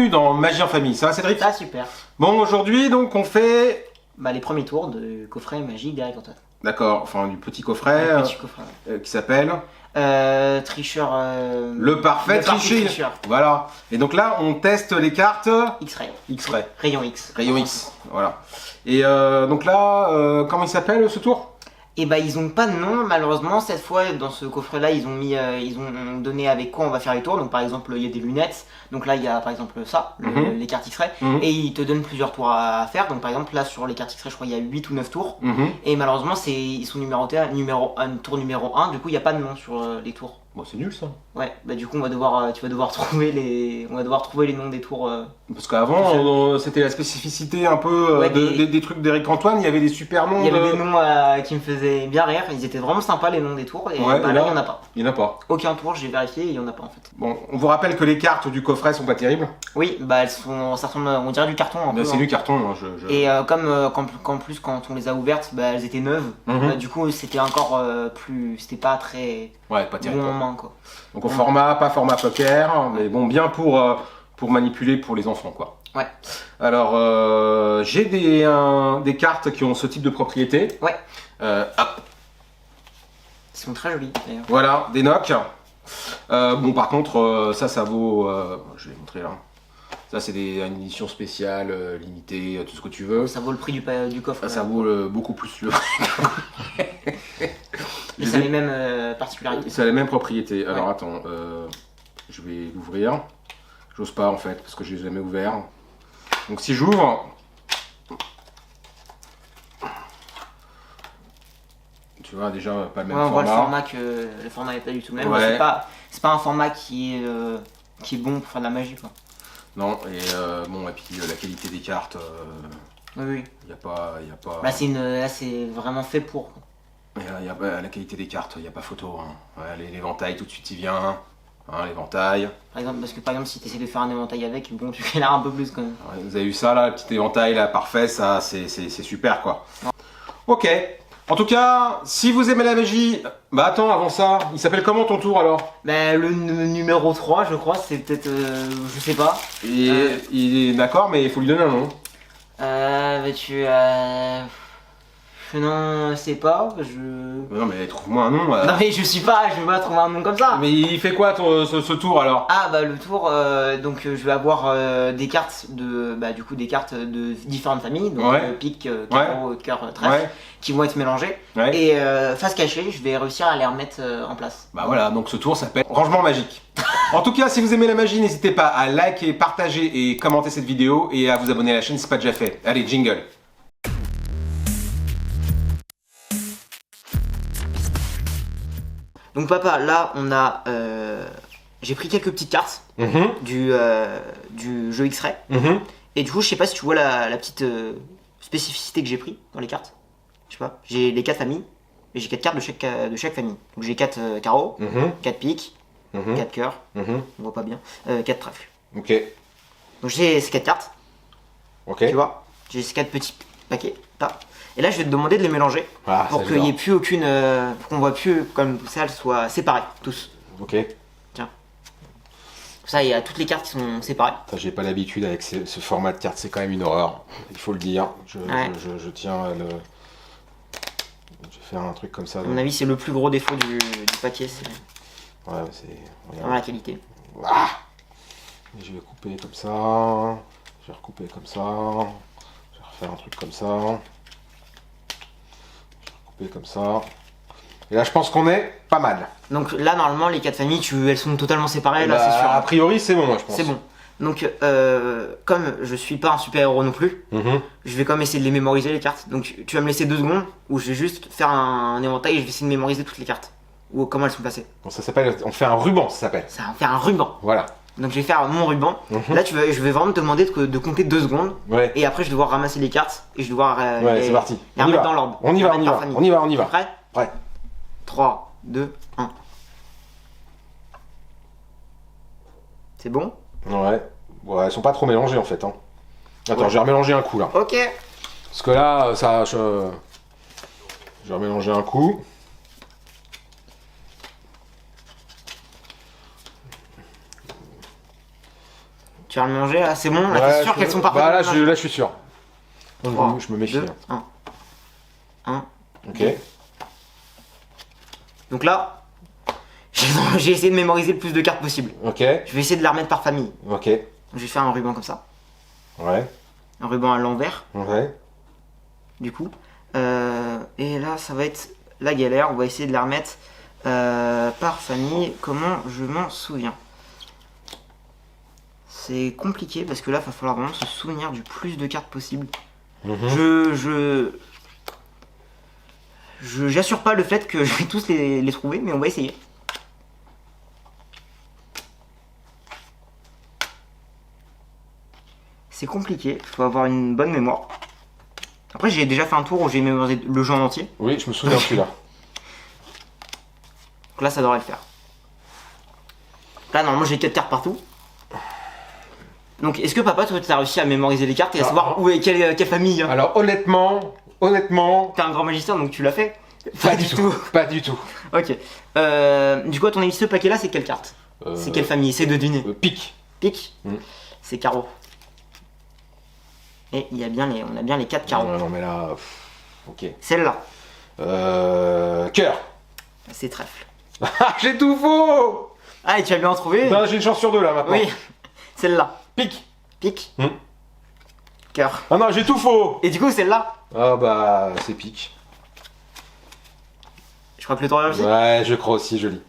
bienvenue dans Magie en famille, ça va Cédric? Ah super. Bon, aujourd'hui donc on fait... Les premiers tours de coffret magique d'Eric Antoine. D'accord, enfin du petit coffret, Petit coffret. qui s'appelle... Tricheur... Le parfait tricher. tricheur. Voilà, et donc là on teste les cartes X-Ray. X-Ray. Rayon X. Rayon X, voilà. Et donc là, comment il s'appelle ce tour? Et ils ont pas de nom malheureusement cette fois dans ce coffret là ils ont donné avec quoi on va faire les tours. Donc par exemple il y a des lunettes, donc là il y a par exemple ça, les cartes X-Ray, et ils te donnent plusieurs tours à faire. Donc par exemple là sur les cartes X-Ray je crois il y a 8 ou 9 tours, et malheureusement ils sont numérotés tour numéro 1, du coup il n'y a pas de nom sur les tours. Bon, c'est nul ça. Ouais, du coup tu vas devoir trouver les noms des tours. Parce qu'avant c'était la spécificité un peu Ouais, des trucs d'Eric Antoine, il y avait des super noms. Il y avait des noms qui me faisaient bien rire, ils étaient vraiment sympas les noms des tours, et ouais, là il n'y en a pas. Il n'y en a pas. Aucun tour, j'ai vérifié, il n'y en a pas en fait. Bon, on vous rappelle que les cartes du coffret sont pas terribles. Oui, elles sont, ça ressemble, on dirait du carton un peu. C'est du carton. Hein, Et qu'en plus quand on les a ouvertes, elles étaient neuves. Du coup c'était encore plus, c'était pas très ouais, pas terrible, bon en main quoi. Donc au format, pas format poker, mais bon, bien pour manipuler pour les enfants quoi. Ouais. Alors j'ai des cartes qui ont ce type de propriété. Ouais. Hop. Ils sont très jolis d'ailleurs. Voilà, des NOC. Bon par contre ça vaut, je vais montrer là. Ça c'est une édition spéciale, limitée, tout ce que tu veux. Ça vaut le prix du coffre. Ça vaut beaucoup plus le Mais ça a les mêmes particularités. Ça a les mêmes propriétés. Alors attends, je vais l'ouvrir. J'ose pas en fait parce que je l'ai jamais ouvert. Donc si j'ouvre, tu vois déjà pas le même on format. voit le format est pas du tout le même. Ouais. C'est pas un format qui est bon pour faire de la magie quoi. Non, et bon, et puis la qualité des cartes, Oui. y a pas. Là c'est vraiment fait pour. La qualité des cartes, il n'y a pas photo. Hein. Ouais, l'éventail, tout de suite, il vient. Hein, l'éventail. Par exemple, si tu essaies de faire un éventail avec, bon, tu fais l'air un peu plus quand même. Ouais, vous avez vu ça, là, le petit éventail, là, parfait, ça, c'est super, quoi. Ouais. Ok. En tout cas, si vous aimez la magie, attends, avant ça, il s'appelle comment ton tour, alors? Le numéro 3, je crois, c'est peut-être... je sais pas. Il est d'accord, mais il faut lui donner un nom. Non, je sais pas, Non mais trouve-moi un nom. Non mais je vais pas trouver un nom comme ça. Mais il fait quoi ce tour alors? Le tour, donc je vais avoir des cartes du coup des cartes de différentes familles, donc pique, carreau, cœur, trèfle, qui vont être mélangées. Et face cachée, je vais réussir à les remettre en place. Voilà, donc ce tour s'appelle Rangement Magique. En tout cas, si vous aimez la magie, n'hésitez pas à liker, partager et commenter cette vidéo et à vous abonner à la chaîne si ce n'est pas déjà fait. Allez, jingle. Donc papa, là on a, j'ai pris quelques petites cartes du jeu X-Ray. Et du coup je sais pas si tu vois la petite spécificité que j'ai pris dans les cartes. Je sais pas, j'ai les 4 familles, et j'ai 4 cartes de chaque famille. Donc j'ai 4 carreaux, 4 piques, 4 cœurs, on voit pas bien, 4 trèfles. Ok. Donc j'ai ces 4 cartes, ok. Tu vois, j'ai ces 4 petits paquets, là. Et là, je vais te demander de les mélanger pour qu'il n'y ait plus aucune. Pour qu'on voit plus comme ça, elles soient séparées, tous. Ok. Tiens. Ça, il y a toutes les cartes qui sont séparées. J'ai pas l'habitude avec ce format de carte, c'est quand même une horreur. Il faut le dire. Je tiens à le. Je vais faire un truc comme ça. À mon avis, c'est le plus gros défaut du paquet. Ouais, c'est. Vraiment la qualité. Ah, je vais couper comme ça. Je vais recouper comme ça. Je vais refaire un truc comme ça. Comme ça. Et là, je pense qu'on est pas mal. Donc là, normalement, les 4 familles, elles sont totalement séparées, là, c'est sûr. A priori, c'est bon, moi, je pense. C'est bon. Donc, comme je suis pas un super-héros non plus, je vais quand même essayer de les mémoriser, les cartes. Donc, tu vas me laisser 2 secondes où je vais juste faire un éventail et je vais essayer de mémoriser toutes les cartes. Ou comment elles sont placées. Bon, ça s'appelle... On fait un ruban, ça s'appelle. Ça va faire un ruban. Voilà. Donc je vais faire mon ruban. Là je vais vraiment te demander de compter 2 secondes. Et après je vais devoir ramasser les cartes et je vais devoir c'est parti. Les remettre dans l'ordre. On y va. Prêt? Prêt. 3, 2, 1. C'est bon? Ouais, elles sont pas trop mélangées en fait. Hein. Attends, je vais remélanger un coup là. Ok. Parce que là, je vais remélanger un coup. Tu vas le manger là, c'est bon, là Ouais, t'es sûr qu'elles sont pas Bah là, je suis sûr. Trois, Je me méfie. 2, 1. Ok. Donc là, j'ai essayé de mémoriser le plus de cartes possible. Ok. Je vais essayer de la remettre par famille. Ok. Donc, je vais faire un ruban comme ça. Ouais. Un ruban à l'envers, Ouais. du coup. Et là, ça va être la galère. On va essayer de la remettre par famille. Comment je m'en souviens? C'est compliqué parce que là, il va falloir vraiment se souvenir du plus de cartes possible. J'assure pas le fait que je vais tous les trouver, mais on va essayer. C'est compliqué, il faut avoir une bonne mémoire. Après, j'ai déjà fait un tour où j'ai mémorisé le jeu en entier. Oui, je me souviens celui-là. Donc là, ça devrait le faire. Là, normalement, j'ai 4 cartes partout. Donc, est-ce que papa, toi, tu as réussi à mémoriser les cartes et à savoir où est quelle famille hein? Alors, honnêtement, T'es un grand magicien, donc tu l'as fait? pas du tout. Pas du tout. Ok. Du coup, à ton avis, ce paquet-là, c'est quelle carte? C'est quelle famille? Essaye de deviner. Pique. Pique. C'est carreau. Et il y a bien on a bien les 4 carreaux. Non, mais là... Ok. Celle-là, Cœur. c'est trèfle. Ah, j'ai tout faux. Ah, et tu as bien en trouvé? Putain, j'ai une chance sur 2 là maintenant. Oui. Celle-là. Pique. Pique. Cœur. Ah non, j'ai tout faux. Et du coup, celle-là, Ah bah, c'est pique. je crois que le tour est réussi. Ouais, je crois aussi, joli.